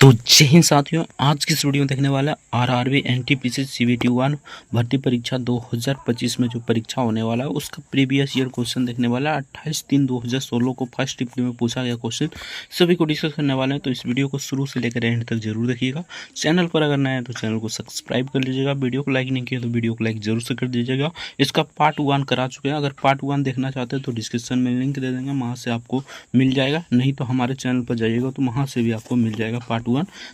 तो जय हिंद साथियों, आज की इस वीडियो में देखने वाला है आरआरबी एनटीपीसी सीबीटी 1 भर्ती परीक्षा 2025 में जो परीक्षा होने वाला है उसका प्रीवियस ईयर क्वेश्चन देखने वाला है। 28/3/2016 को फर्स्ट टिप्पणी में पूछा गया क्वेश्चन सभी को डिस्कस करने वाले हैं। तो इस वीडियो को शुरू से लेकर एंड तक जरूर देखिएगा। चैनल पर अगर नया है तो चैनल को सब्सक्राइब कर लीजिएगा। वीडियो को लाइक नहीं किया तो वीडियो को लाइक जरूर से कर दीजिएगा। इसका पार्ट 1 करा चुके हैं, अगर पार्ट 1 देखना चाहते हैं तो डिस्क्रिप्शन में लिंक दे देंगे, वहाँ से आपको मिल जाएगा। नहीं तो हमारे चैनल पर जाइएगा तो वहाँ से भी आपको मिल जाएगा पार्ट 1।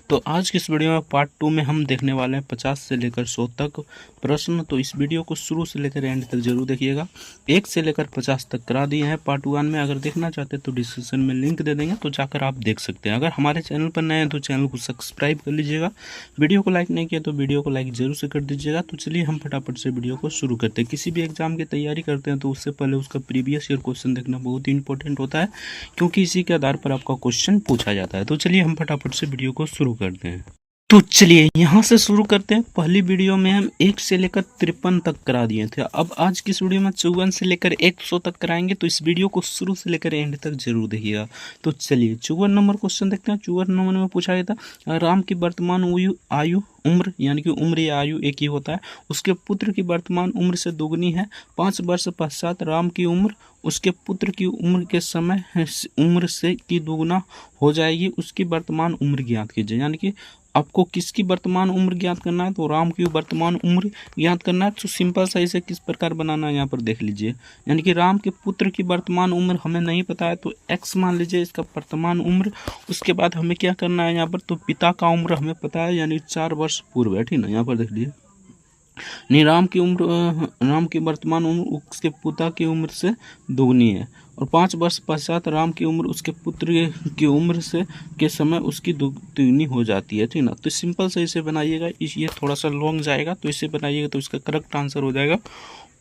तो आज की इस वीडियो में पार्ट 2 में हम देखने वाले हैं 50 से लेकर 100 तक प्रश्न। तो इस वीडियो को शुरू से लेकर एंड तक जरूर देखिएगा। 1 से लेकर 50 तक करा दिए हैं पार्ट 1 में। अगर देखना चाहते हैं तो डिस्क्रिप्शन में लिंक दे देंगे, तो जाकर आप देख सकते हैं। अगर हमारे चैनल पर नए हैं तो चैनल को सब्सक्राइब कर लीजिएगा। वीडियो को लाइक नहीं किया तो वीडियो को लाइक जरूर से कर दीजिएगा। तो चलिए हम फटाफट से वीडियो को शुरू करते हैं। किसी भी एग्जाम की तैयारी करते हैं तो उससे पहले उसका प्रीवियस ईयर क्वेश्चन देखना बहुत ही इंपॉर्टेंट होता है, क्योंकि इसी के आधार पर आपका क्वेश्चन पूछा जाता है। तो चलिए हम फटाफट से वीडियो को शुरू करते हैं। तो चलिए यहाँ से शुरू करते हैं। पहली वीडियो में हम 1 से लेकर 53 तक करा दिए थे। अब आज की इस वीडियो में 54 से लेकर 100 तक कराएंगे। तो इस वीडियो को शुरू से लेकर एंड तक जरूर देखिएगा। तो चलिए 54 नंबर क्वेश्चन देखते हैं। 54 नंबर में पूछा गया था राम की वर्तमान आयु उम्र, यानी कि उम्र या आयु एक ही होता है, उसके पुत्र की वर्तमान उम्र से दोगुनी है। 5 वर्ष पश्चात राम की उम्र उसके पुत्र की उम्र के समय उम्र से की दोगुना हो जाएगी। उसकी वर्तमान उम्र ज्ञात कीजिए। यानी कि आपको किसकी वर्तमान उम्र ज्ञात करना है, तो राम की वर्तमान उम्र ज्ञात करना है। तो सिंपल सा इसे किस प्रकार बनाना है यहाँ पर देख लीजिए। यानी कि राम के पुत्र की वर्तमान उम्र हमें नहीं पता है, तो x मान लीजिए इसका वर्तमान उम्र। उसके बाद हमें क्या करना है यहाँ पर, तो पिता का उम्र हमें पता है, यानी 4 वर्ष पूर्व है, ठीक ना। यहाँ पर देख लीजिए नहीं, राम की वर्तमान उम्र उसके पिता की उम्र से दोगुनी है, और 5 वर्ष पश्चात राम की उम्र उसके पुत्र की उम्र से के समय उसकी दोगुनी हो जाती है, ठीक ना। तो सिंपल से इसे बनाइएगा। ये थोड़ा सा लॉन्ग जाएगा, तो इसे बनाइएगा तो इसका करेक्ट आंसर हो जाएगा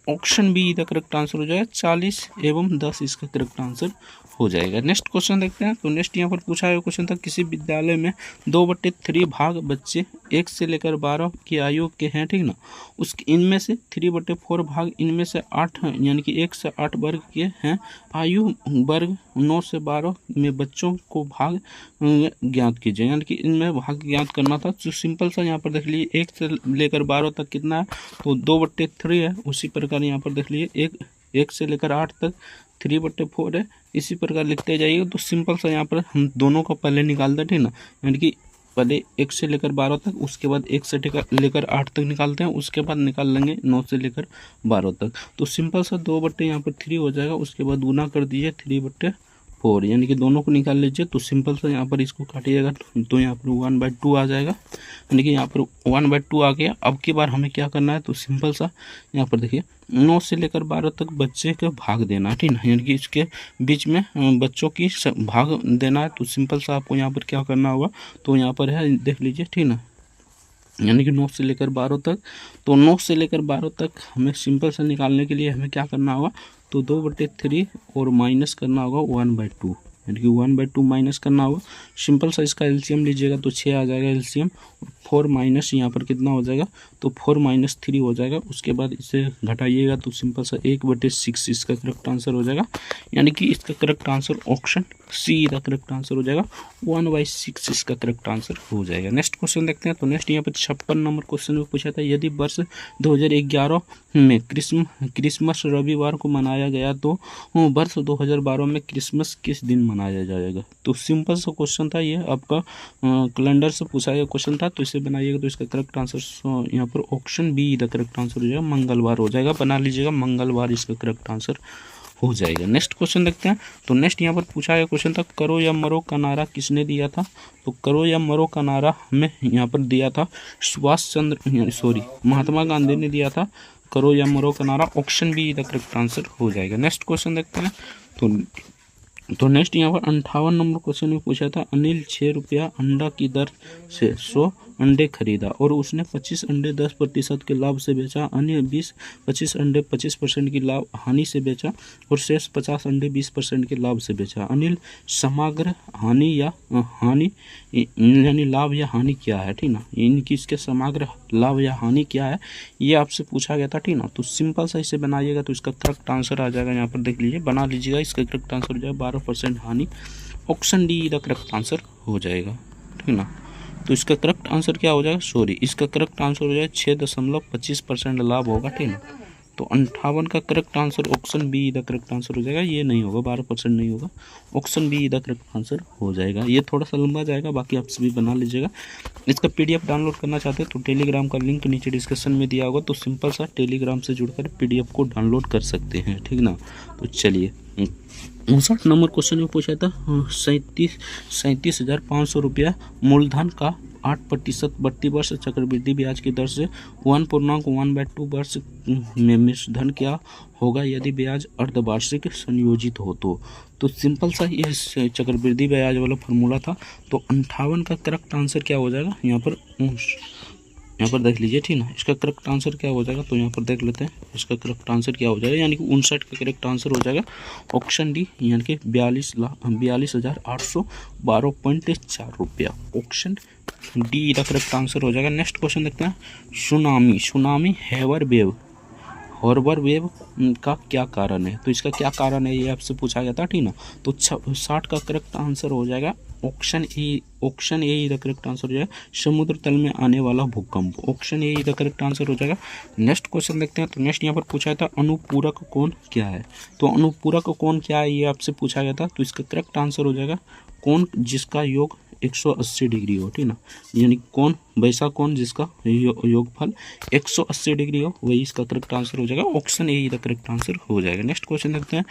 ऑप्शन बी। इसका करेक्ट आंसर हो जाएगा 40 एवं 10 इसका करेक्ट आंसर हो जाएगा। नेक्स्ट क्वेश्चन देखते हैं। तो नेक्स्ट यहाँ पर पूछा है क्वेश्चन था किसी विद्यालय में 2/3 भाग बच्चे 1 से लेकर 12 की आयु के हैं, ठीक ना। उसके इनमें से 3/4 भाग इनमें से 8 यानी कि 1 से 8 वर्ग के हैं। आयु वर्ग 9 से 12 में बच्चों को भाग ज्ञात कीजिए। यानी कि इनमें भाग ज्ञात करना था। तो सिंपल सा यहाँ पर देख लीजिए 1 से लेकर 12 तक कितना है, तो 2/3 है। उसी प्रकार यहाँ पर देख लीजिए 1 से लेकर 8 तक 3/4 है। इसी प्रकार लिखते जाइएगा। तो सिंपल सा यहाँ पर हम दोनों को पहले निकालते हैं, ठीक ना। यानी कि पहले 1 से लेकर 12 तक, उसके बाद 1 से लेकर 8 तक निकालते हैं, उसके बाद निकाल लेंगे 9 से लेकर 12 तक। तो सिंपल सा 2/3 यहाँ पर 3 हो जाएगा। उसके बाद गुना कर दीजिए 3/4, यानी कि दोनों को निकाल लीजिए। तो सिंपल सा यहाँ पर इसको काटिएगा तो यहाँ पर 1/2 आ जाएगा। यानी कि यहाँ पर 1/2 आ गया। अब की बार हमें क्या करना है, तो सिंपल सा यहाँ पर देखिए 9 से लेकर 12 तक बच्चे का भाग देना है, ठीक ना। यानी कि इसके बीच में बच्चों की भाग देना है। तो सिंपल सा आपको यहाँ पर क्या करना होगा, तो यहाँ पर है देख लीजिए, ठीक ना। यानी कि 9 से लेकर 12 तक, तो 9 से लेकर 12 तक हमें सिंपल सा निकालने के लिए हमें क्या करना होगा, तो 2/3 और माइनस करना होगा 1/2, यानी कि 1/2 माइनस करना होगा। सिंपल सा इसका एलसीएम लीजिएगा तो 6 आ जाएगा एलसीएम। 4 माइनस यहाँ पर कितना हो जाएगा, तो 4 - 3 हो जाएगा। उसके बाद इसे घटाइएगा तो सिंपल सा 1/6 इसका करेक्ट आंसर हो जाएगा। यानी कि इसका करेक्ट आंसर ऑप्शन सी का करेक्ट आंसर हो जाएगा। 1/6 इसका करेक्ट आंसर हो जाएगा। नेक्स्ट क्वेश्चन देखते हैं। तो नेक्स्ट यहाँ पर 56 नंबर क्वेश्चन में पूछा था यदि वर्ष 2011 में क्रिसमस रविवार को मनाया गया तो वर्ष 2012 में क्रिसमस किस दिन मनाया जाएगा। तो सिंपल सा क्वेश्चन था, ये आपका कैलेंडर से पूछा गया क्वेश्चन था। तो इसे बनाइएगा तो इसका करेक्ट आंसर यहाँ पर option be the correct answer हो जाएगा, मंगलवार हो जाएगा। बना लीजिएगा, मंगलवार इसका करेक्ट आंसर हो जाएगा। नेक्स्ट क्वेश्चन देखते हैं। तो नेक्स्ट यहाँ पर पूछा गया क्वेश्चन था करो या मरो का नारा किसने दिया था। तो करो या मरो का नारा हमें यहाँ पर दिया था महात्मा गांधी ने दिया था। करो या मरो का नारा option be the correct answer हो जाएगा। नेक्स्ट क्वेश्चन देखते हैं। तो नेक्स्ट यहाँ पर 58 नंबर क्वेश्चन में पूछा था अनिल 6 रुपया अंडा की दर से 100 अंडे खरीदा और उसने 25 अंडे 10% के लाभ से बेचा। अन्य 25 अंडे 25% की लाभ हानि से बेचा और शेष 50 अंडे 20% के लाभ से बेचा। अनिल समग्र हानि या हानि यानी लाभ या हानि क्या है, ठीक ना। इनकी इसके समग्र लाभ या हानि क्या है, ये आपसे पूछा गया था, ठीक ना। तो सिंपल सा इसे बनाइएगा तो इसका करेक्ट आंसर आ जाएगा। यहाँ पर देख लीजिए, बना लीजिएगा। इसका करेक्ट आंसर हो जाएगा 12% हानि, option D the correct answer हो जाएगा, ठीक ना। तो इसका करेक्ट आंसर क्या हो जाएगा, सॉरी इसका करेक्ट आंसर हो जाएगा 6.25% लाभ होगा, ठीक ना। तो 58 का correct answer option be the correct answer हो जाएगा, ये नहीं होगा, 12% नहीं होगा, option be the correct answer हो जाएगा। ये थोड़ा सा लंबा जाएगा, बाकी आप सभी बना लीजिएगा। इसका पीडीएफ डाउनलोड करना चाहते हैं तो टेलीग्राम का लिंक नीचे डिस्क्रिप्शन में दिया होगा, तो सिंपल सा टेलीग्राम से जुड़कर पीडीएफ को डाउनलोड कर सकते हैं, ठीक ना। तो चलिए 59 नंबर क्वेश्चन में पूछा था 37,500 रुपया मूलधन का 8% बढ़ती वर्ष चक्रवृद्धि ब्याज की दर से 1.1/2 वर्ष में मिश्र धन क्या होगा यदि ब्याज अर्धवार्षिक संयोजित हो तो सिंपल सा ये चक्रवृद्धि ब्याज वाला फॉर्मूला था। तो 58 का करेक्ट आंसर क्या हो जाएगा, यहाँ पर देख लीजिए, ठीक ना। इसका करेक्ट आंसर क्या हो जाएगा, तो यहाँ पर देख लेते हैं इसका करेक्ट आंसर क्या हो जाएगा, यानी कि 59 का करेक्ट आंसर हो जाएगा ऑप्शन डी, यानी कि 42,812.4 रुपया, ऑप्शन डी का करेक्ट आंसर हो जाएगा। नेक्स्ट क्वेश्चन देखते हैं, सुनामी हॉर्बर वेव का क्या कारण है, तो इसका क्या कारण है ये आपसे पूछा गया था, ठीक ना। तो 60 का करेक्ट आंसर हो जाएगा option A the correct answer हो जाएगा समुद्र तल में आने वाला भूकंप, option A the correct answer हो जाएगा। नेक्स्ट क्वेश्चन देखते हैं, तो नेक्स्ट यहाँ पर पूछा था अनुपूरक कोण क्या है, तो अनुपूरक कोण क्या है ये आपसे पूछा गया था, तो इसका करेक्ट आंसर हो जाएगा कोण जिसका योग 180 डिग्री हो, ठीक ना, यानी कौन वैसा कौन जिसका योगफल 180 डिग्री हो वही इसका करेक्ट आंसर हो जाएगा, option A the correct answer हो जाएगा। नेक्स्ट क्वेश्चन देखते हैं,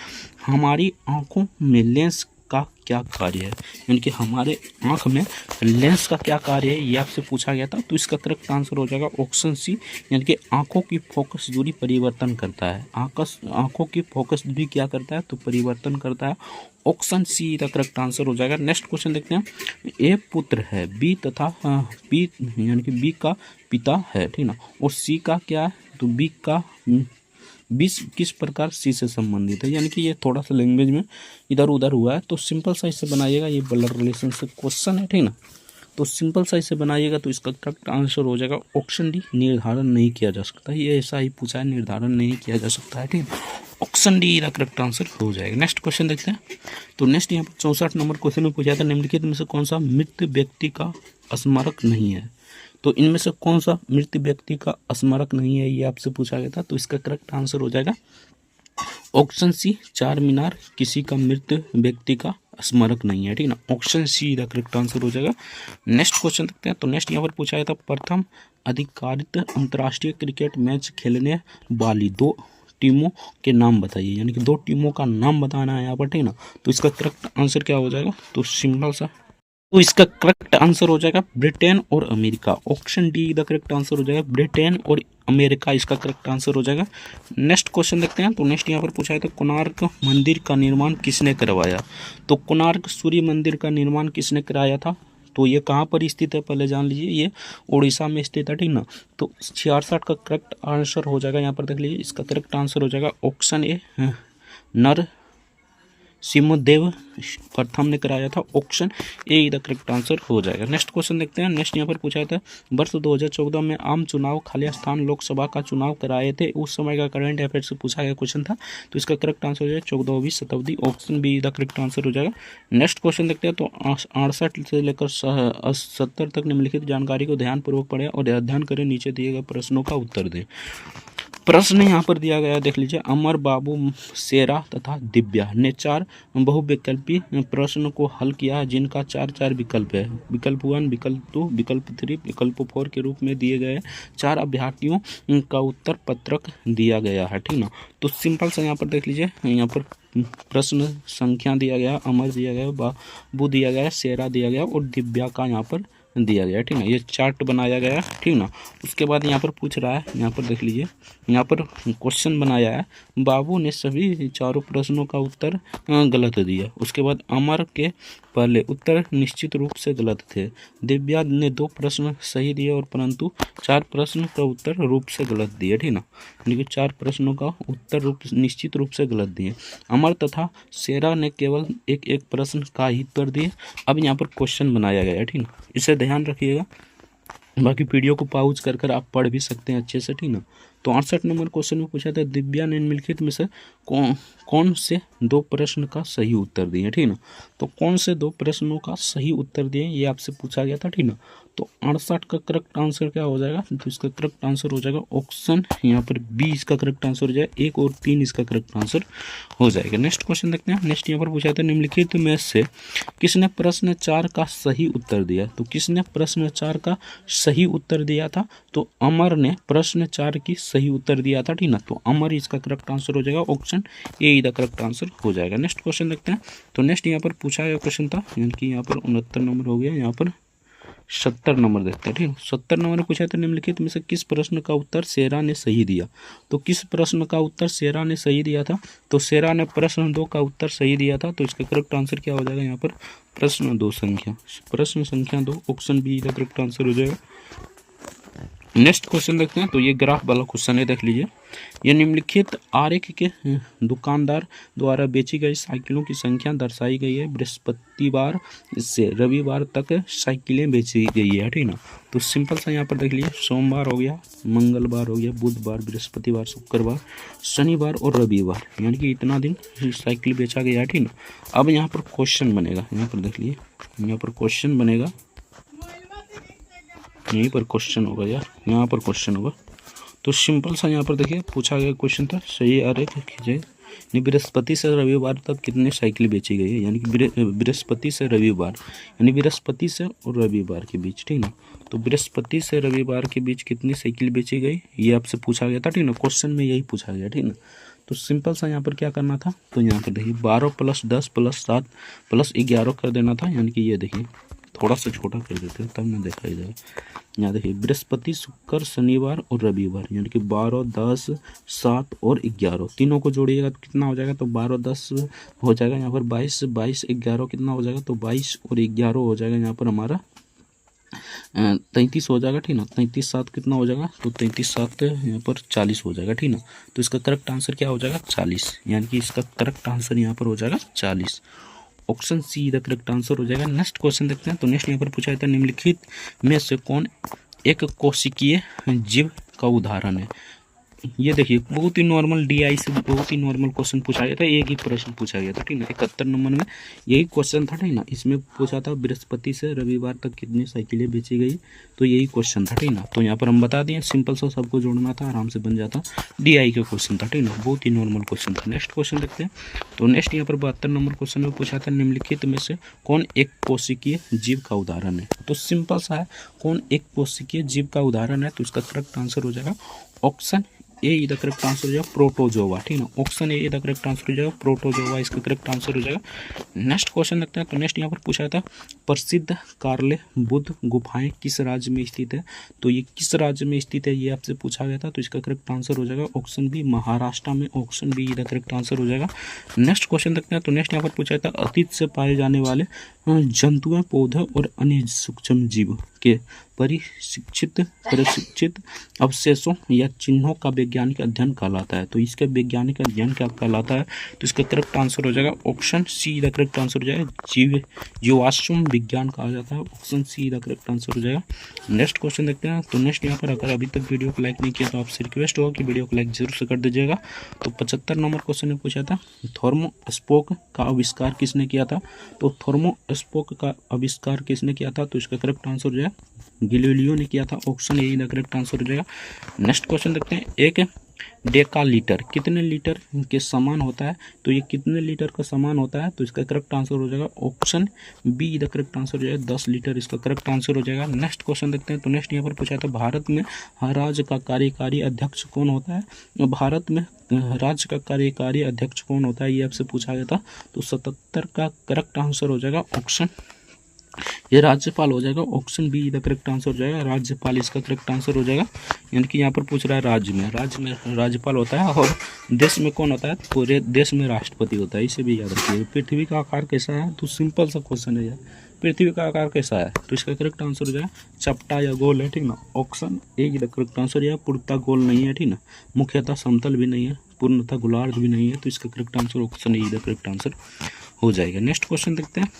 हमारी आंखों में लेंस का क्या कार्य है, यानी कि हमारे आंख में लेंस का क्या कार्य है ये आपसे पूछा गया था, तो इसका करेक्ट आंसर हो जाएगा ऑप्शन सी, यानी कि आंखों की फोकस दूरी परिवर्तन करता है, आंखों की फोकस दूरी क्या करता है, तो परिवर्तन करता है, ऑप्शन सी का करेक्ट आंसर हो जाएगा। नेक्स्ट क्वेश्चन देखते हैं, ए पुत्र है बी तथा बी यानी कि बी का पिता है, ठीक ना, और सी का क्या है, तो बी का बी किस प्रकार सी से संबंधित है, यानी कि ये थोड़ा सा लैंग्वेज में इधर उधर हुआ है, तो सिंपल सा इससे बनाइएगा, ये ब्लड रिलेशनशिप क्वेश्चन है, ठीक ना, तो सिंपल सा इसे बनाइएगा तो इसका करेक्ट आंसर हो जाएगा ऑप्शन डी, निर्धारण नहीं किया जा सकता, ये ऐसा ही पूछा है, निर्धारण नहीं किया जा सकता है, ठीक, ऑप्शन डी का करेक्ट आंसर हो जाएगा। नेक्स्ट क्वेश्चन देखते हैं, तो नेक्स्ट यहाँ पर 64 नंबर क्वेश्चन में पूछा था निम्नलिखित में से कौन सा मृत व्यक्ति का स्मारक नहीं है, तो इनमें से कौन सा मृत व्यक्ति का स्मारक नहीं है ये आपसे पूछा गया था, तो इसका करेक्ट आंसर हो जाएगा ऑप्शन सी, चार मीनार किसी का मृत व्यक्ति का स्मारक नहीं है, ठीक ना, ऑप्शन सी का करेक्ट आंसर हो जाएगा। नेक्स्ट क्वेश्चन देखते हैं, तो नेक्स्ट यहाँ पर पूछा गया था प्रथम अधिकारित अंतर्राष्ट्रीय क्रिकेट मैच खेलने वाली 2 टीमों के नाम बताइए, यानी कि 2 टीमों का नाम बताना है यहाँ पर, ठीक ना, तो इसका करेक्ट आंसर क्या हो जाएगा, तो सिंपल सा, तो इसका करेक्ट आंसर हो जाएगा ब्रिटेन और America, option D the correct answer हो जाएगा ब्रिटेन और अमेरिका इसका करेक्ट आंसर हो जाएगा। नेक्स्ट क्वेश्चन देखते हैं, तो नेक्स्ट यहाँ पर पूछा है तो कोणार्क मंदिर का निर्माण किसने करवाया, तो कोणार्क सूर्य मंदिर का निर्माण किसने कराया था, तो ये कहाँ पर स्थित है पहले जान लीजिए, ये उड़ीसा में स्थित है, ठीक ना, तो 66 का करेक्ट आंसर हो जाएगा, यहाँ पर देख लीजिए इसका करेक्ट आंसर हो जाएगा ऑप्शन ए, नर सिंहदेव प्रथम ने कराया था, option A the correct answer हो जाएगा। नेक्स्ट क्वेश्चन देखते हैं, नेक्स्ट यहाँ पर पूछा था वर्ष 2014 में आम चुनाव खाली स्थान लोकसभा का चुनाव कराए थे, उस समय का करंट अफेयर से पूछा गया क्वेश्चन था, तो इसका करेक्ट आंसर हो जाएगा 14वीं शताब्दी, option be the correct answer हो जाएगा। नेक्स्ट क्वेश्चन देखते हैं, तो 68 से लेकर 70 तक निम्नलिखित जानकारी को ध्यानपूर्वक पढ़ें और अध्ययन करें, नीचे दिए गए प्रश्नों का उत्तर दें। प्रश्न यहाँ पर दिया गया देख लीजिए, अमर बाबू शेरा तथा दिव्या ने 4 बहुविकल्पी प्रश्न को हल किया जिनका 4 विकल्प है, विकल्प 1, विकल्प 2, विकल्प 3, विकल्प 4 के रूप में दिए गए 4 अभ्यर्थियों का उत्तर पत्रक दिया गया है, ठीक ना, तो सिंपल सा यहाँ पर देख लीजिए, यहाँ पर प्रश्न संख्या दिया गया, अमर दिया गया, बाबू दिया गया, शेरा दिया गया और दिव्या का यहाँ पर दिया गया, ठीक ना, ये चार्ट बनाया गया, ठीक ना। उसके बाद यहाँ पर पूछ रहा है, यहाँ पर देख लीजिए, यहाँ पर क्वेश्चन बनाया है, बाबू ने सभी 4 प्रश्नों का उत्तर गलत दिया, उसके बाद अमर के पहले उत्तर निश्चित रूप से गलत थे, दिव्या ने 2 प्रश्न सही दिए और परंतु 4 प्रश्न का उत्तर रूप से गलत दिए, ठीक ना, यानी कि 4 प्रश्नों का उत्तर निश्चित रूप से गलत दिए। अमर तथा शेरा ने केवल एक प्रश्न का ही उत्तर दिए। अब यहाँ पर क्वेश्चन बनाया गया है, ठीक ना, इसे ध्यान रखिएगा, बाकी वीडियो को पॉज कर आप पढ़ भी सकते हैं अच्छे से, ठीक ना। तो 68 नंबर क्वेश्चन में पूछा था दिव्या ने निम्नलिखित में से कौन से 2 प्रश्न का सही उत्तर दिए, ठीक ना, तो कौन से 2 प्रश्नों का सही उत्तर दिए ये आपसे पूछा गया था, ठीक ना। तो 68 का करेक्ट आंसर क्या हो जाएगा, तो इसका करेक्ट आंसर हो जाएगा ऑप्शन यहाँ पर बी इसका करेक्ट आंसर हो जाएगा। 1 और 3 इसका करेक्ट आंसर हो जाएगा। नेक्स्ट क्वेश्चन देखते हैं। नेक्स्ट यहाँ पर पूछा था निम्नलिखित में से किसने प्रश्न 4 का सही उत्तर दिया। तो किसने प्रश्न 4 का सही उत्तर दिया था, तो अमर ने प्रश्न 4 की सही उत्तर दिया था, ठीक ना। तो अमर इसका करेक्ट आंसर हो जाएगा, option A the correct answer हो जाएगा। नेक्स्ट क्वेश्चन देखते हैं। तो नेक्स्ट यहाँ पर पूछा गया क्वेश्चन था, यानी कि यहाँ पर 69 नंबर हो गया, यहाँ पर 70 नंबर देखते हैं, ठीक है। 70 नंबर में पूछा था निम्नलिखित में से किस प्रश्न का उत्तर शेरा ने सही दिया। तो किस प्रश्न का उत्तर शेरा ने सही दिया था, तो शेरा ने प्रश्न 2 का उत्तर सही दिया था। तो इसका करेक्ट आंसर क्या हो जाएगा, यहाँ पर प्रश्न 2 संख्या, प्रश्न संख्या 2, ऑप्शन बी का करेक्ट आंसर हो जाएगा। नेक्स्ट क्वेश्चन देखते हैं। तो ये ग्राफ वाला क्वेश्चन है, देख लीजिए। ये निम्नलिखित आरेख के दुकानदार द्वारा बेची गई साइकिलों की संख्या दर्शाई गई है। बृहस्पतिवार से रविवार तक साइकिलें बेची गई है, ठीक ना। तो सिंपल सा यहाँ पर देख लीजिए, सोमवार हो गया, मंगलवार हो गया, बुधवार, बृहस्पतिवार, शुक्रवार, शनिवार और रविवार, यानी कि इतना दिन साइकिल बेचा गया है, ठीक ना। अब यहाँ पर क्वेश्चन बनेगा, यहाँ पर देख लीजिए, यहाँ पर क्वेश्चन बनेगा, यहीं पर क्वेश्चन होगा यार, यहाँ पर क्वेश्चन होगा। तो सिंपल सा यहाँ पर देखिए पूछा गया क्वेश्चन था, सही आरेख खींचे। बृहस्पति से रविवार तक कितनी साइकिल बेची गई है, यानी कि बृहस्पति से रविवार, यानी बृहस्पति से और रविवार के बीच, ठीक ना। तो बृहस्पति से रविवार के बीच कितनी साइकिल बेची गई, ये आपसे पूछा गया था, ठीक ना। क्वेश्चन में यही पूछा गया, ठीक ना। तो सिंपल सा यहाँ पर क्या करना था, तो यहाँ पर देखिए 12 + 10 + 7 + 11 कर देना था, यानी कि ये देखिए थोड़ा सा छोटा कर देते हैं तब ना देखा जाए। यहाँ देखिए बृहस्पति, शुक्र, शनिवार और रविवार, यानी कि 12, 10, 7 और 11 तीनों को जोड़िएगा तो कितना हो जाएगा, तो 12, 10 हो जाएगा, यहाँ पर 22, 22, 11 कितना हो जाएगा, तो 22 और 11 हो जाएगा, यहाँ पर हमारा 33 हो जाएगा, ठीक ना। 33 7 कितना हो जाएगा, तो 33 7 यहाँ पर 40 हो जाएगा, ठीक ना। तो इसका करेक्ट आंसर क्या हो जाएगा, 40, यानी कि इसका करेक्ट आंसर यहाँ पर हो जाएगा 40, option see the correct answer हो जाएगा। नेक्स्ट क्वेश्चन देखते हैं। तो नेक्स्ट यहाँ पर पूछा जाता है निम्नलिखित में से कौन एक कोशिकीय जीव का उदाहरण है। ये देखिए बहुत ही नॉर्मल DI से बहुत ही नॉर्मल क्वेश्चन पूछा गया था, एक ही प्रश्न पूछा गया था, ठीक ना। 71 नंबर में यही क्वेश्चन था, ठीक ना। इसमें पूछा था बृहस्पति से रविवार तक कितनी साइकिलें बेची गई, तो यही क्वेश्चन था, ठीक ना। तो यहाँ पर हम बता दिए, सिंपल सा सबको जोड़ना था, आराम से बन जाता। DI का क्वेश्चन था, ठीक ना, बहुत ही नॉर्मल क्वेश्चन था। नेक्स्ट क्वेश्चन देखते हैं। तो नेक्स्ट यहाँ पर 72 नंबर क्वेश्चन में पूछा था निम्नलिखित में से कौन एक कोशिकीय जीव का उदाहरण है। तो सिंपल सा है, कौन एक कोशिकीय जीव का उदाहरण है, तो इसका करेक्ट आंसर हो जाएगा option A the correct answer हो जाएगा प्रोटोजोआ, ठीक ना। Option A the correct answer हो जाएगा प्रोटोजोआ, इसका करेक्ट आंसर हो जाएगा। नेक्स्ट क्वेश्चन देखते हैं। तो नेक्स्ट यहाँ पर पूछा था प्रसिद्ध कार्ले बुद्ध गुफाएं किस राज्य में स्थित है, तो ये किस राज्य में स्थित है ये आपसे पूछा गया था। तो इसका करेक्ट आंसर हो जाएगा ऑप्शन बी महाराष्ट्र में, option be the correct answer हो जाएगा। नेक्स्ट क्वेश्चन देखते हैं। तो नेक्स्ट यहाँ पर पूछा था अतीत से पाए जाने वाले जंतुओं, पौधे और अन्य सूक्ष्म जीव के प्रशिक्षित अवशेषों या चिन्हों का वैज्ञानिक अध्ययन कहलाता है। तो इसका वैज्ञानिक अध्ययन क्या कहलाता है, तो इसका करेक्ट आंसर हो जाएगा option see the correct answer हो जाएगा जीवाश्म विज्ञान कहा जाता है, option see the correct answer हो जाएगा। नेक्स्ट क्वेश्चन देखते हैं। तो नेक्स्ट यहाँ पर अगर अभी तक वीडियो को लाइक नहीं किया तो आपसे रिक्वेस्ट होगा कि वीडियो को लाइक जरूर से कर दीजिएगा। तो 75 नंबर क्वेश्चन में पूछा था थर्मोस्पोक का आविष्कार किसने किया था, तो थर्मोस्पोक का आविष्कार किसने किया था, तो इसका करेक्ट आंसर जो है गैलीलियो ने किया था, option A the correct answer हो जाएगा। नेक्स्ट क्वेश्चन देखते हैं। एक डेकालीटर कितने लीटर के समान होता है, तो ये कितने लीटर का समान होता है, तो इसका करेक्ट आंसर हो जाएगा option be the correct answer हो जाएगा 10 लीटर, इसका करेक्ट आंसर हो जाएगा। नेक्स्ट क्वेश्चन देखते हैं। तो नेक्स्ट यहाँ पर पूछा था भारत में राज्य का कार्यकारी अध्यक्ष कौन होता है, भारत में राज्य का कार्यकारी अध्यक्ष कौन होता है, ये आपसे पूछा गया था। तो 77 का करेक्ट आंसर हो जाएगा ऑप्शन ये राज्यपाल हो जाएगा, option be the correct answer हो जाएगा राज्यपाल, इसका करेक्ट आंसर हो जाएगा। यानी कि यहाँ पर पूछ रहा है राज्य में राज्यपाल होता है, और देश में कौन होता है, पूरे देश में राष्ट्रपति होता है, इसे भी याद रखिए। पृथ्वी का आकार कैसा है, तो सिंपल सा क्वेश्चन है यार, पृथ्वी का आकार कैसा है, तो इसका करेक्ट आंसर हो जाएगा चपटा या गोल है, ठीक ना। Option A the correct answer है, पूर्णतः गोल नहीं है, ठीक ना, मुख्यतः समतल भी नहीं है, पूर्णतः गोलार्ध भी नहीं है, तो इसका correct answer option A the correct answer हो जाएगा। नेक्स्ट क्वेश्चन देखते हैं।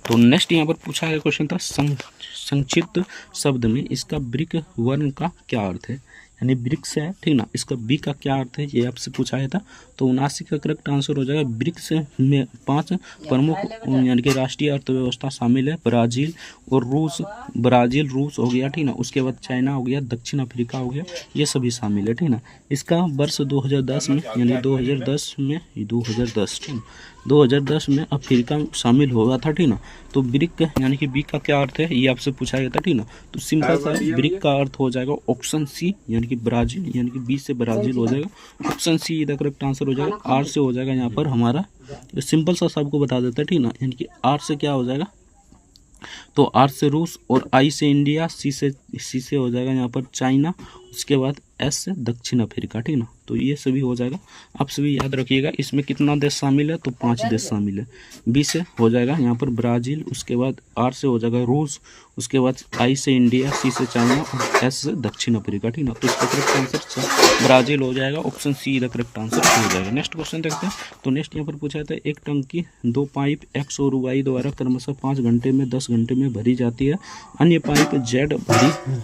तो नेक्स्ट यहाँ पर पूछा गया क्वेश्चन था संक्षिप्त शब्द में इसका ब्रिक वर्ण का क्या अर्थ है, यानी ब्रिक्स है, ठीक ना। इसका बी का क्या अर्थ है ये आपसे पूछा गया था। तो 79 का करेक्ट आंसर हो जाएगा। ब्रिक्स में 5 प्रमुख यानी कि राष्ट्रीय अर्थव्यवस्था शामिल है, ब्राजील और रूस। ब्राजील रूस हो गया, ठीक ना। उसके बाद चाइना हो गया, दक्षिण अफ्रीका हो गया, ये सभी शामिल है, ठीक ना। इसका वर्ष 2010 में यानी 2010 में 2010 ठीक 2010 में अफ्रीका शामिल हुआ था, ठीक ना। तो ब्रिक यानी कि बी का क्या अर्थ है ये आपसे पूछा गया था, ठीक ना। तो सिंपल सा ब्रिक का अर्थ हो जाएगा ऑप्शन सी यानी कि ब्राजील, यानी कि बी से ब्राजील हो जाएगा। ऑप्शन सी इधर करेक्ट आंसर हो जाएगा। आर से हो जाएगा यहाँ पर हमारा, सिंपल सा सबको बता देता है, ठीक ना। यानी कि आर से क्या हो जाएगा, तो आर से रूस, और आई से इंडिया, सी से हो जाएगा यहाँ पर चाइना, उसके बाद एस से दक्षिण अफ्रीका, ठीक ना। तो ये सभी हो जाएगा। आप सभी याद रखिएगा। इसमें कितना देश शामिल है, तो 5 देश शामिल है। बी से हो जाएगा यहाँ पर ब्राजील, उसके बाद आर से हो जाएगा रूस, उसके बाद आई से इंडिया, सी से चाइना और एस से दक्षिण अफ्रीका, ठीक ना। तो इसका करेक्ट आंसर ब्राजील हो जाएगा। Option see the correct answer हो जाएगा। नेक्स्ट क्वेश्चन देखते हैं। तो नेक्स्ट यहाँ पर पूछा था, एक टंकी 2 पाइप एक्स और वाई द्वारा क्रमशः 5 घंटे में 10 घंटे में भरी जाती है। अन्य पाइप जेड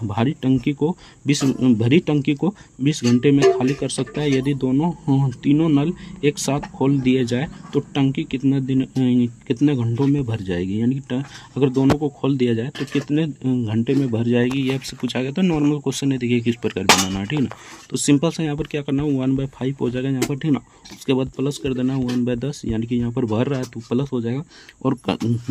भरी टंकी को 20 घंटे में खाली कर सकता है। यदि तीनों नल एक साथ खोल दिए जाए तो टंकी कितने घंटों में भर जाएगी। यानी कि अगर दोनों को खोल दिया जाए तो कितने घंटे में भर जाएगी, ये आपसे पूछा गया था। नॉर्मल क्वेश्चन है, देखिए किस प्रकार बनाना है, ठीक ना। तो सिंपल सा यहाँ पर क्या करना है, 1/5 हो जाएगा यहाँ पर, ठीक ना। उसके बाद प्लस कर देना है 1/10, यानी कि यहाँ पर भर रहा है तो प्लस हो जाएगा, और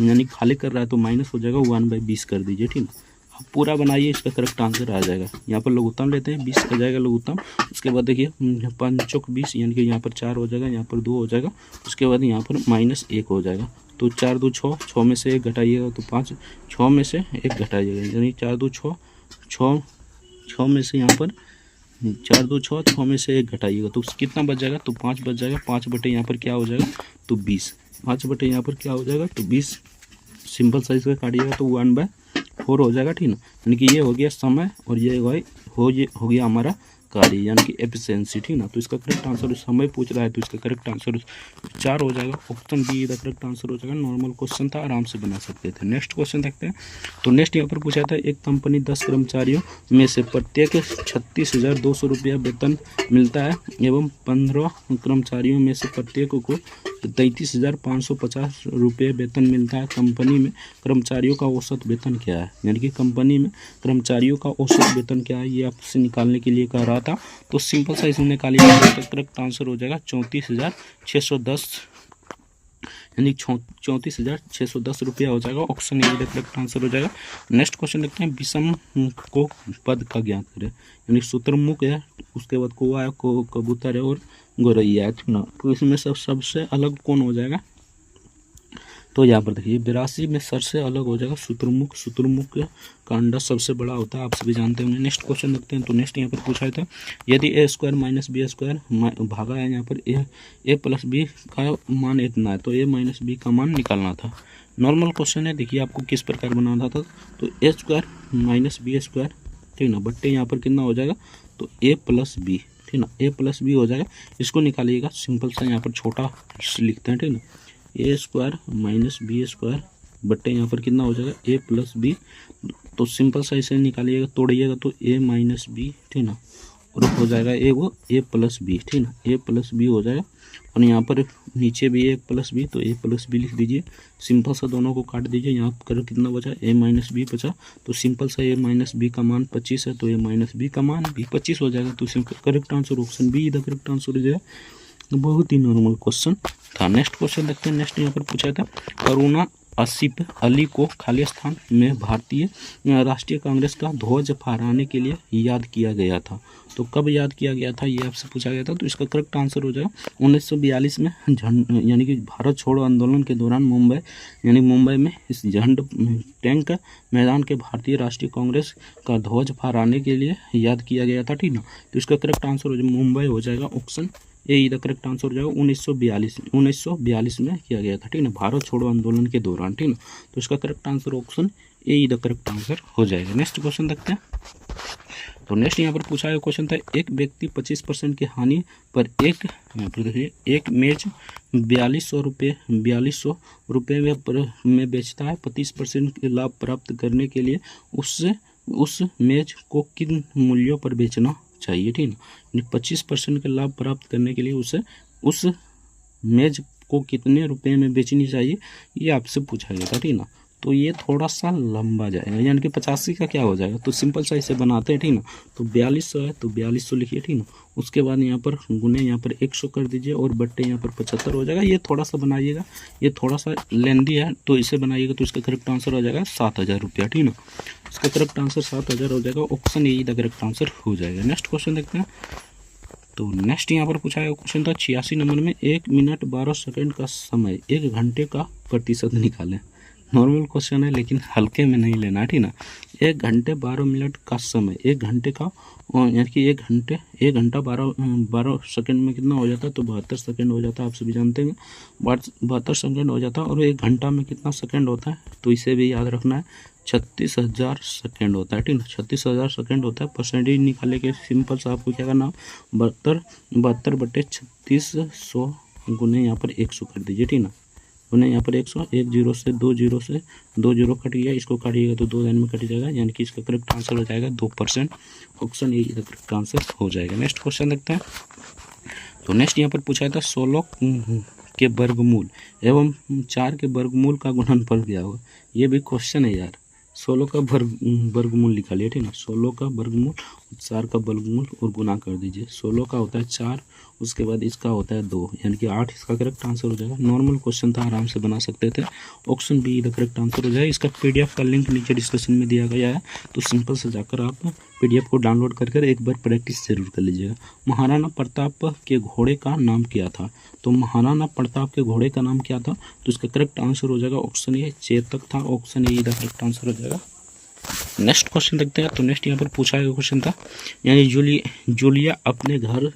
यानी खाली कर रहा है तो माइनस हो जाएगा, 1/20 कर दीजिए, ठीक ना। आप पूरा बनाइए, इसका करेक्ट आंसर आ जाएगा। यहाँ पर लघुत्तम लेते हैं, 20 आ जाएगा लघुत्तम। उसके बाद देखिए 5 × 20 यानी कि यहाँ पर 4 हो जाएगा, यहाँ पर 2 हो जाएगा, उसके बाद यहाँ पर -1 हो जाएगा। तो 4 2 6, 6 में से 1 घटाइएगा तो 5, 6 में से 1 घटाइएगा, यानी 4 2 6, 6 में से यहाँ पर 4 2 6, 6 में से 1 घटाइएगा तो कितना बच जाएगा, तो 5 बच जाएगा। 5 बटे यहाँ पर क्या हो जाएगा, तो 20। 5 बटे यहाँ पर क्या हो जाएगा, तो 20। सिंपल साइज का काटिएगा तो 1/4 हो जाएगा, ठीक ना। यानी कि ये हो गया समय, और ये हो गया हमारा कार्य, यानी कि एफिशिएंसी, ठीक ना। तो इसका करेक्ट आंसर, समय पूछ रहा है तो इसका करेक्ट आंसर 4 हो जाएगा। ऑप्शन बी का करेक्ट आंसर हो जाएगा। नॉर्मल क्वेश्चन था, आराम से बना सकते थे। नेक्स्ट क्वेश्चन देखते हैं। तो नेक्स्ट यहाँ पर पूछा था, एक कंपनी 10 कर्मचारियों में से प्रत्येक 36,200 रुपया वेतन मिलता है एवं 15 कर्मचारियों में से प्रत्येक को 33,550 रुपये वेतन मिलता है। कंपनी में कर्मचारियों का औसत वेतन क्या है, यानी कि कंपनी में कर्मचारियों का औसत वेतन क्या है, ये आपसे निकालने के लिए कह रहा था। तो सिंपल सा इसमें निकालिए, करेक्ट आंसर हो जाएगा 34,610, यानी 34,610 रुपया हो जाएगा। ऑप्शन ए करेक्ट आंसर हो जाएगा। नेक्स्ट क्वेश्चन देखते हैं, विषम को पद का ज्ञात करें। यानी शुतुरमुर्ग है, उसके बाद कौवा है, कबूतर है और गौरैया है, ठीक ना। तो इसमें सबसे अलग कौन हो जाएगा, तो यहाँ पर देखिए 82 में सर से अलग हो जाएगा शुतुरमुर्ग का अंडा सबसे बड़ा होता है, आप सभी जानते होंगे। नेक्स्ट क्वेश्चन देखते हैं। तो नेक्स्ट यहाँ पर पूछा था, यदि a² - b² भागा है, यहाँ पर a + b का मान इतना है तो a - b का मान निकालना था। नॉर्मल क्वेश्चन है, देखिए आपको किस प्रकार बनाना था। तो a² - b², ठीक ना, बट्टे यहाँ पर कितना हो जाएगा, तो a + b, ठीक ना, a + b हो जाएगा। इसको निकालिएगा, सिंपल सा यहाँ पर छोटा लिखते हैं, ठीक ना, a² - b² बट्टे यहाँ पर कितना हो जाएगा, a + b। तो सिंपल सा इसे निकालिएगा, तोड़िएगा तो a - b, ठीक ना, और हो जाएगा a + b, ठीक ना, a + b हो जाएगा। और यहाँ पर नीचे भी a + b, तो a + b लिख दीजिए। सिंपल सा दोनों को काट दीजिए, यहाँ पर कितना बचा, a - b बचा। तो सिंपल सा a - b का मान 25 है, तो a - b का मान भी 25 हो जाएगा। तो correct answer option be the correct answer हो जाएगा। बहुत ही नॉर्मल क्वेश्चन था। नेक्स्ट क्वेश्चन देखते हैं। नेक्स्ट यहाँ पर पूछा था, अरुणा आसिफ अली को खालिस्तान में भारतीय राष्ट्रीय कांग्रेस का ध्वज फहराने के लिए याद किया गया था। तो कब याद किया गया था, ये आपसे पूछा गया था। तो इसका करेक्ट आंसर हो जाएगा 1942 में, यानी कि भारत छोड़ो आंदोलन के दौरान मुंबई में इस झंड टैंक मैदान के भारतीय राष्ट्रीय कांग्रेस का ध्वज फहराने के लिए याद किया गया था, ठीक ना। तो इसका करेक्ट आंसर हो जाएगा मुंबई हो जाएगा। Option A the correct answer हो जाएगा। 1942 में किया गया था, ठीक ना, भारत छोड़ो आंदोलन के दौरान, ठीक ना। तो इसका correct answer option A the correct answer हो जाएगा। नेक्स्ट क्वेश्चन देखते हैं। तो नेक्स्ट यहाँ पर पूछा गया क्वेश्चन था, एक व्यक्ति 25% की हानि पर एक मेज 4200 रुपये में बेचता है। 25% के लाभ प्राप्त करने के लिए उस मेज को किन मूल्यों पर बेचना चाहिए, ठीक ना। 25% का लाभ प्राप्त करने के लिए उसे उस मेज को कितने रुपए में बेचनी चाहिए, ये आपसे पूछा गया था, ठीक ना। तो ये थोड़ा सा लंबा जाएगा, यानी कि 85 का क्या हो जाएगा, तो सिंपल सा इसे बनाते हैं, ठीक ना। तो 4200 है तो 4200 लिखिए, ठीक ना। उसके बाद यहाँ पर गुने यहाँ पर 100 कर दीजिए और बट्टे यहाँ पर 75 हो जाएगा। ये थोड़ा सा बनाइएगा, ये थोड़ा सा लेंदी है तो इसे बनाइएगा तो इसका करेक्ट आंसर हो जाएगा 7000 रुपया, ठीक ना। इसका करेक्ट आंसर 7000 हो जाएगा, option A the correct answer हो जाएगा। नेक्स्ट क्वेश्चन देखते हैं। तो नेक्स्ट यहाँ पर पूछा गया क्वेश्चन था 86 नंबर में 1 मिनट 12 सेकंड का समय 1 घंटे का प्रतिशत निकालें। नॉर्मल क्वेश्चन है लेकिन हल्के में नहीं लेना, ठीक ना। 1 घंटे 12 मिनट का समय 1 घंटे का यानी कि 1 घंटा 12 सेकंड में कितना हो जाता है, तो 72 सेकंड हो जाता है। आप सभी जानते हैं 72 सेकंड हो जाता है। और 1 घंटा में कितना सेकंड होता है, तो इसे भी याद रखना है, 36,000 सेकंड होता है, ठीक ना। 36,000 सेकंड होता है। परसेंटेज निकाले के सिंपल सा आपको क्या करना, 72 बटे 3600 गुने यहाँ पर 100 कर दीजिए, ठीक ना। गुने यहाँ पर 100, 1 जीरो से 2 जीरो कट गया, इसको काटिएगा तो 2 लाइन में कट जाएगा, यानी कि इसका करेक्ट आंसर हो जाएगा 2%। ऑप्शन ये करेक्ट आंसर हो जाएगा। नेक्स्ट क्वेश्चन देखते हैं। तो नेक्स्ट यहाँ पर पूछा था 16 के वर्गमूल एवं 4 के वर्गमूल का गुणनफल क्या होगा। ये भी क्वेश्चन है यार। 16 का वर्गमूल लिखा लिया, ठीक ना। 16 का वर्गमूल 4 का वर्गमूल और गुना कर दीजिए। 16 का होता है 4, उसके बाद इसका होता है 2, यानी कि 8 इसका करेक्ट आंसर हो जाएगा। नॉर्मल क्वेश्चन था, आराम से बना सकते थे। Option be the correct answer हो जाएगा। इसका पीडीएफ का लिंक नीचे डिस्क्रिप्शन में दिया गया है, तो सिंपल से जाकर आप पीडीएफ को डाउनलोड कर एक बार प्रैक्टिस जरूर कर लीजिएगा। महाराणा प्रताप के घोड़े का नाम क्या था, तो महाराणा प्रताप के घोड़े का नाम क्या था, तो इसका करेक्ट आंसर हो जाएगा ऑप्शन ए चेतक था। Option A the correct answer हो जाएगा। नेक्स्ट क्वेश्चन देखते हैं। तो नेक्स्ट यहाँ पर पूछा गया क्वेश्चन था, यानी जूलिया अपने घर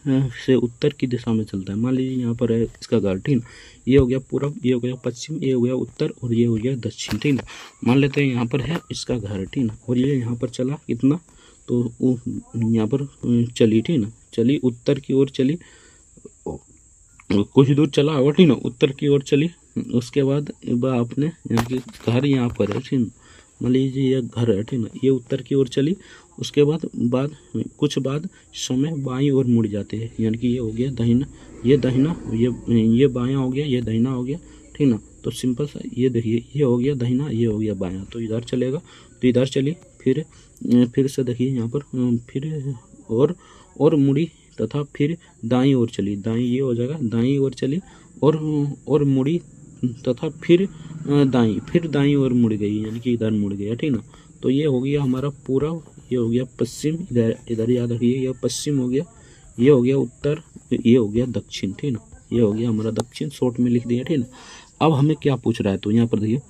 से उत्तर की दिशा में चलता है। मान लीजिए यहाँ पर है इसका घर, ठीक ना। ये हो गया पूरब, ये हो गया पश्चिम, ये हो गया उत्तर और ये हो गया दक्षिण, ठीक ना। मान लेते हैं यहाँ पर है इसका घर, ठीक ना। और ये यहाँ पर चला कितना, तो यहाँ पर चली, ठीक ना। चली उत्तर की ओर चली, कुछ दूर चला होगा, ठीक ना। उत्तर की ओर चली, उसके बाद आपने यहाँ की घर यहाँ पर है, ठीक ना। मान लीजिए ये घर है, ठीक ना। ये उत्तर की ओर चली, उसके बाद कुछ बाद समय बाईं ओर मुड़ जाते हैं, यानी कि ये हो गया दाहिना, ये बायां हो गया, ये दाहिना हो गया, ठीक ना। तो सिंपल सा ये देखिए, ये हो गया दाहिना, ये हो गया बायां, तो इधर चलेगा, तो इधर चली, फिर से देखिए यहाँ पर फिर और मुड़ी तथा फिर दाईं ओर चली, दाईं ये हो जाएगा, दाईं ओर चली और मुड़ी तथा फिर दाईं ओर मुड़ गई, यानी कि इधर मुड़ गया, ठीक ना। तो ये हो गया हमारा पूरब, ये हो गया पश्चिम, इधर याद रखिए, ये पश्चिम हो गया, ये हो गया उत्तर, ये हो गया दक्षिण, ठीक ना। ये हो गया हमारा दक्षिण, शॉर्ट में लिख दिया, ठीक ना। अब हमें क्या पूछ रहा है, तो यहाँ पर देखिए,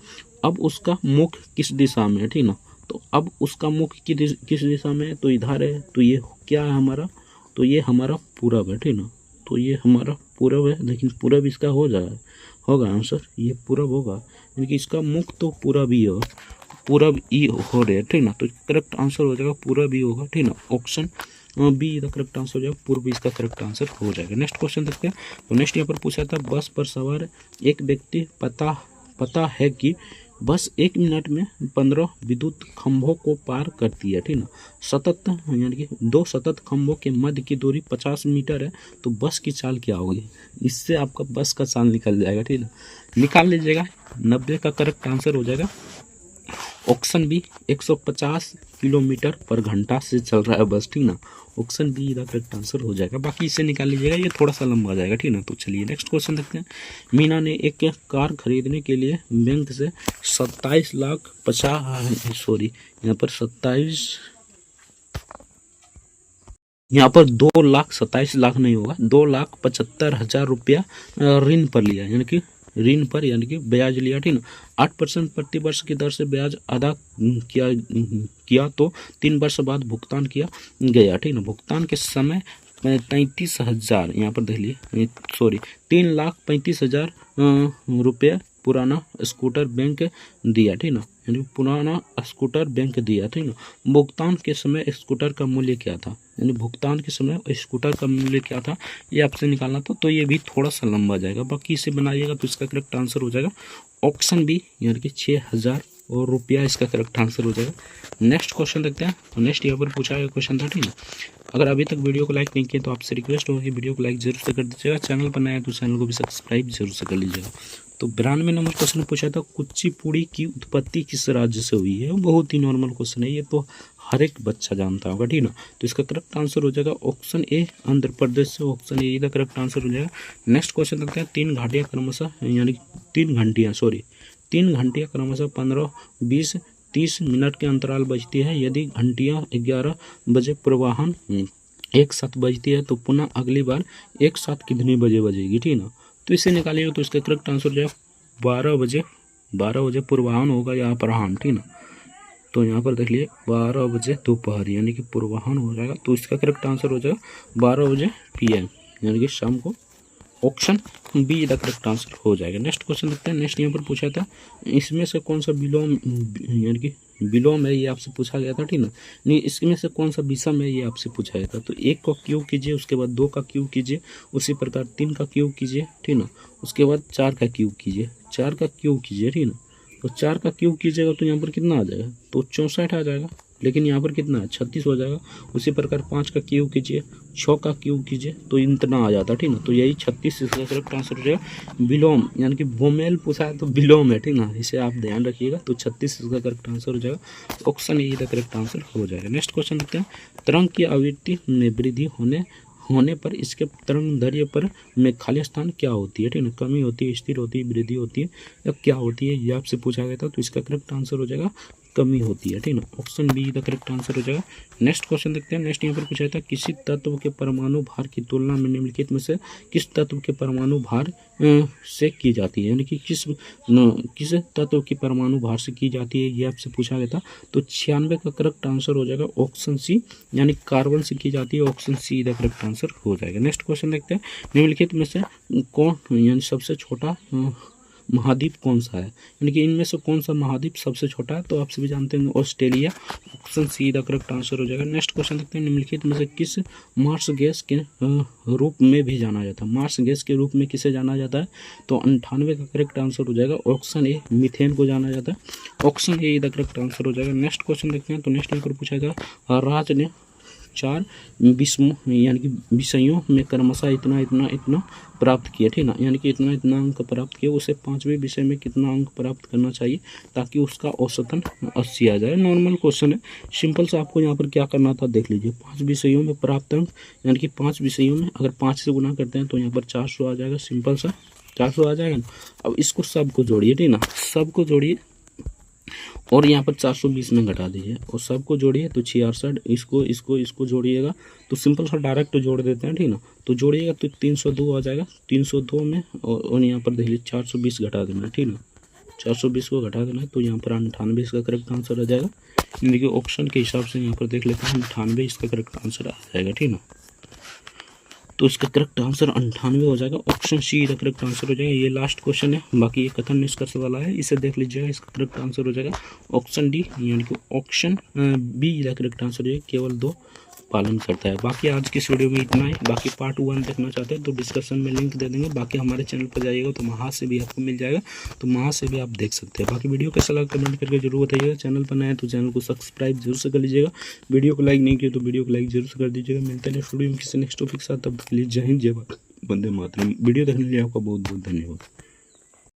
अब उसका मुख किस दिशा में है, ठीक ना। तो अब उसका मुख किस दिशा में है, तो इधर है, तो ये क्या है हमारा, तो ये हमारा पूरब है, ठीक ना। तो ये हमारा पूरब है, लेकिन पूरब इसका होगा आंसर, ये पूरब होगा, यानी कि इसका मुख तो पूरब ही होगा, पूरब ही हो रहे, ठीक ना। तो करेक्ट आंसर हो जाएगा पूरब ही होगा, ठीक ना। Option be the correct answer हो जाएगा, पूर्व इसका करेक्ट आंसर हो जाएगा। नेक्स्ट क्वेश्चन देखते हैं। तो नेक्स्ट यहाँ पर पूछा था, बस पर सवार एक व्यक्ति पता है कि बस 1 मिनट में 15 विद्युत खंभों को पार करती है, ठीक ना। सतत यानी कि 2 सतत खंभों के मध्य की दूरी 50 मीटर है, तो बस की चाल क्या होगी, इससे आपका बस का चाल निकल जाएगा, ठीक ना। निकाल लीजिएगा, 90 का करेक्ट आंसर हो जाएगा। ऑप्शन बी 150 किलोमीटर पर घंटा से चल रहा है बस, ठीक ना। ऑप्शन बी का करेक्ट आंसर हो जाएगा। बाकी इसे निकाल लीजिएगा, ये थोड़ा सा लंबा जाएगा, ठीक ना। तो चलिए नेक्स्ट क्वेश्चन देखते हैं। मीना ने एक कार खरीदने के लिए बैंक से 27 लाख 50 सॉरी यहाँ पर 2,27,00,000 नहीं होगा, 2,75,000 रुपया ऋण पर लिया, यानी कि ब्याज लिया, ठीक ना। 8% प्रति वर्ष की दर से ब्याज अदा किया तो 3 वर्ष बाद भुगतान किया गया, ठीक ना। भुगतान के समय 35,000 यहाँ पर देख लिए, 3,35,000 रुपये पुराना स्कूटर बैंक दिया, ठीक ना। यानी पुराना स्कूटर बैंक दिया, ठीक ना। भुगतान के समय स्कूटर का मूल्य क्या था, यानी भुगतान के समय स्कूटर का मूल्य क्या था, ये आपसे निकालना था। तो ये भी थोड़ा सा लंबा जाएगा, बाकी इसे बनाइएगा तो इसका करेक्ट आंसर हो जाएगा ऑप्शन बी, यानी कि 6,000 रुपया इसका करेक्ट आंसर हो जाएगा। नेक्स्ट क्वेश्चन देखते हैं। तो नेक्स्ट यहाँ पर पूछा गया क्वेश्चन था, ठीक है। अगर अभी तक वीडियो को लाइक नहीं किया तो आपसे रिक्वेस्ट होगी वीडियो को लाइक जरूर से कर दीजिएगा, चैनल पर नया है तो चैनल को भी सब्सक्राइब जरूर से कर लीजिएगा। तो 92 नंबर क्वेश्चन पूछा था कुचिपुड़ी की उत्पत्ति किस राज्य से हुई है। बहुत ही नॉर्मल क्वेश्चन है, ये तो हर एक बच्चा जानता होगा, ठीक ना। तो इसका करेक्ट आंसर हो जाएगा ऑप्शन ए आंध्र प्रदेश से, ऑप्शन ए का करेक्ट आंसर हो जाएगा। नेक्स्ट क्वेश्चन देखते हैं, 3 घंटियाँ क्रमशः यानी 3 घंटियाँ क्रमशः 15, 20, 30 मिनट के अंतराल बजती है। यदि घंटियाँ 11 बजे पूर्वाह्न एक साथ बजती है तो पुनः अगली बार एक साथ कितने बजे बजेगी, ठीक ना। तो इसे निकालिएगा तो इसका करेक्ट आंसर हो जाएगा 12 बजे पूर्वाह्न होगा या अपराह्न, ठीक ना। तो यहाँ पर देख लीजिए 12 बजे दोपहर यानी कि पूर्वाह्न हो जाएगा। तो इसका करेक्ट आंसर हो जाएगा 12 बजे PM यानी कि शाम को। Option be the correct answer हो जाएगा। नेक्स्ट क्वेश्चन देखते हैं। नेक्स्ट यहाँ पर पूछा था इसमें से कौन सा विलोम यानी कि विलोम है, ये आपसे पूछा गया था, ठीक ना। नहीं, इसमें से कौन सा विषम है ये आपसे पूछा गया था। तो 1 का क्यूब कीजिए, उसके बाद 2 का क्यूब कीजिए, उसी प्रकार 3 का क्यूब कीजिए, ठीक ना। उसके बाद 4 का क्यूब कीजिए, ठीक ना। तो 4 का क्यूब कीजिएगा तो यहाँ पर कितना आ जाएगा, तो 64 आ जाएगा, लेकिन यहाँ पर कितना है 36 हो जाएगा। उसी प्रकार 5 का क्यूब कीजिए, 6 का क्यूब कीजिए तो इतना आ जाता, ठीक ना। तो यही 36 इसका करेक्ट आंसर हो जाएगा। विलोम यानी कि वोमेल पूछा है तो विलोम है, ठीक ना, इसे आप ध्यान रखिएगा। तो 36 इसका करेक्ट आंसर हो जाएगा। Option A the correct answer हो जाएगा। नेक्स्ट क्वेश्चन देखते हैं। तरंग की आवृत्ति में वृद्धि होने पर इसके तरंग दैर्ध्य पर में खाली स्थान क्या होती है, ठीक है। कमी होती है, स्थिर होती है, वृद्धि होती है या क्या होती है, ये आपसे पूछा गया था। तो इसका करेक्ट आंसर हो जाएगा कमी होती है, ठीक ना। ऑप्शन बी का करेक्ट आंसर हो जाएगा। नेक्स्ट क्वेश्चन देखते हैं। नेक्स्ट यहाँ पर पूछा था किसी तत्व के परमाणु भार की तुलना में निम्नलिखित में से किस तत्व के परमाणु भार से की जाती है, यानी कि किस तत्व की परमाणु भार से की जाती है, ये आपसे पूछा गया था। तो 96 का करेक्ट आंसर हो जाएगा ऑप्शन सी यानी कार्बन से की जाती है। ऑप्शन सी का करेक्ट आंसर हो जाएगा। नेक्स्ट क्वेश्चन देखते हैं। निम्नलिखित में से कौन यानी सबसे छोटा महाद्वीप कौन सा है, यानी कि इनमें से कौन सा महाद्वीप सबसे छोटा है। तो आप सभी जानते हैं Australia. Option see the correct answer हो जाएगा। नेक्स्ट क्वेश्चन देखते हैं। निम्नलिखित में से किस मार्स गैस के रूप में भी जाना जाता है, मार्स गैस के रूप में किसे जाना जाता है। तो 98 का करेक्ट आंसर हो जाएगा। ऑप्शन ए मीथेन को जाना जाता है। Option A the correct answer हो जाएगा। नेक्स्ट क्वेश्चन देखते हैं। तो नेक्स्ट यहाँ पर पूछा जाएगा राज ने 4 यानी कि विषयों में क्रमशः इतना प्राप्त किया, ठीक ना, यानी कि इतना अंक प्राप्त किया। उसे 5वें विषय में कितना अंक प्राप्त करना चाहिए ताकि उसका औसतन 80 आ जाए। नॉर्मल क्वेश्चन है, सिंपल सा। आपको यहाँ पर क्या करना था देख लीजिए। 5 विषयों में प्राप्त अंक यानी कि 5 विषयों में अगर 5 से गुना करते हैं तो यहाँ पर 400 आ जाएगा। सिंपल सा 400 आ जाएगा ना। अब इसको सबको जोड़िए, ठीक ना, सबको जोड़िए और यहाँ पर 420 में घटा दीजिए और सबको जोड़िए तो 66। इसको जोड़िएगा तो सिंपल सा डायरेक्ट जोड़ देते हैं, ठीक ना। तो जोड़िएगा तो 302 आ जाएगा। 302 में और यहाँ पर देख लीजिए 420 घटा देना है, ठीक ना। 420 को घटा देना है तो यहाँ पर 98 इसका करेक्ट आंसर आ जाएगा। यानी कि ऑप्शन के हिसाब से यहाँ पर देख लेते हैं 98 इसका करेक्ट आंसर आ जाएगा, ठीक ना। तो इसका करेक्ट आंसर 98 हो जाएगा। ऑप्शन सी का करेक्ट आंसर हो जाएगा। ये लास्ट क्वेश्चन है, बाकी ये कथन निष्कर्ष वाला है, इसे देख लीजिएगा। इसका करेक्ट आंसर हो जाएगा ऑप्शन डी यानी कि ऑप्शन बी का करेक्ट आंसर हो जाएगा। केवल 2 पालन करता है। बाकी आज की इस वीडियो में इतना ही। बाकी पार्ट 1 देखना चाहते हैं तो डिस्क्रिप्शन में लिंक दे देंगे। बाकी हमारे चैनल पर जाइएगा तो वहाँ से भी आपको मिल जाएगा, तो वहाँ से भी आप देख सकते हैं। बाकी वीडियो कैसा लगा कमेंट करके जरूर बताइएगा। चैनल पर नए हैं तो चैनल को सब्सक्राइब जरूर से कर लीजिएगा। वीडियो को लाइक नहीं किया तो वीडियो को लाइक जरूर से कर दीजिएगा। मिलते हैं स्टूडियो में किसी नेक्स्ट टॉपिक के साथ। तब तक के लिए जय हिंद, जय भारत, वंदे मातरम। वीडियो देखने के लिए आपका बहुत बहुत धन्यवाद।